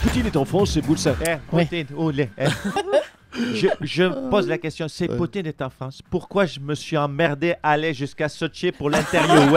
Poutine est en France, c'est vous le savez. Poutine, je pose la question, c'est Poutine est en France. Pourquoi je me suis emmerdé à aller jusqu'à Sochi pour l'interview?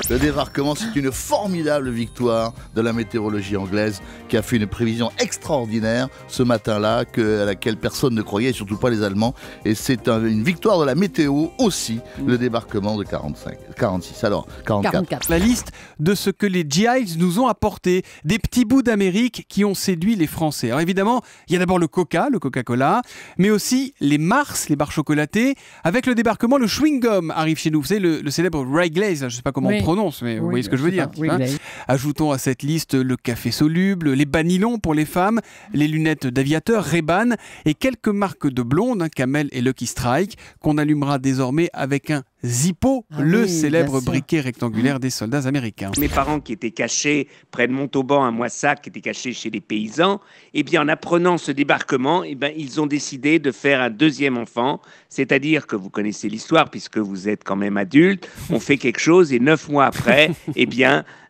Le débarquement, c'est une formidable victoire de la météorologie anglaise qui a fait une prévision extraordinaire ce matin-là, à laquelle personne ne croyait, et surtout pas les Allemands. Et c'est une victoire de la météo aussi, le débarquement de 46. Alors, 44. La liste de ce que les GIs nous ont apporté, des petits bouts d'Amérique qui ont séduit les Français. Alors évidemment, il y a d'abord le Coca-Cola, mais aussi les Mars, les barres chocolatées. Avec le débarquement, le chewing-gum arrive chez nous. Vous savez, le célèbre Wrigley's, je ne sais pas comment on prononce, mais vous voyez ce que je veux dire. Hein. Ajoutons à cette liste le café soluble, les banilons pour les femmes, les lunettes d'aviateur, Ray-Ban et quelques marques de blondes, Camel et Lucky Strike, qu'on allumera désormais avec un Zippo, le célèbre briquet rectangulaire des soldats américains. Mes parents qui étaient cachés près de Montauban à Moissac, qui étaient cachés chez les paysans, et bien en apprenant ce débarquement, ils ont décidé de faire un deuxième enfant, c'est-à-dire que vous connaissez l'histoire puisque vous êtes quand même adulte, on fait quelque chose et 9 mois après,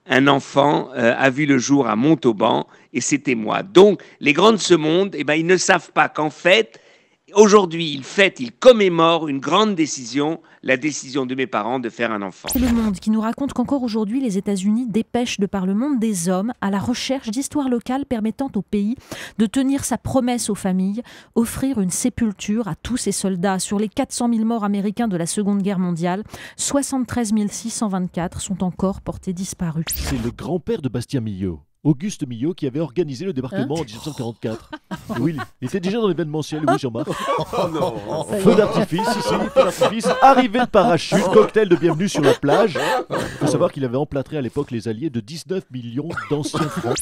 un enfant a vu le jour à Montauban et c'était moi. Donc les grands de ce monde, ils ne savent pas qu'en fait, aujourd'hui, ils commémorent une grande décision, la décision de mes parents de faire un enfant. C'est Le Monde qui nous raconte qu'encore aujourd'hui, les États-Unis dépêchent de par le monde des hommes à la recherche d'histoires locales permettant au pays de tenir sa promesse aux familles, offrir une sépulture à tous ces soldats. Sur les 400 000 morts américains de la Seconde Guerre mondiale, 73 624 sont encore portés disparus. C'est le grand-père de Bastien Millot, Auguste Millot, qui avait organisé le débarquement en 1944. Oui, il était déjà dans l'événementiel, oui, Jean-Marc. Feu d'artifice, feu d'artifice, arrivée de parachute, cocktail de bienvenue sur la plage. Il faut savoir qu'il avait emplâtré à l'époque les Alliés de 19 millions d'anciens francs.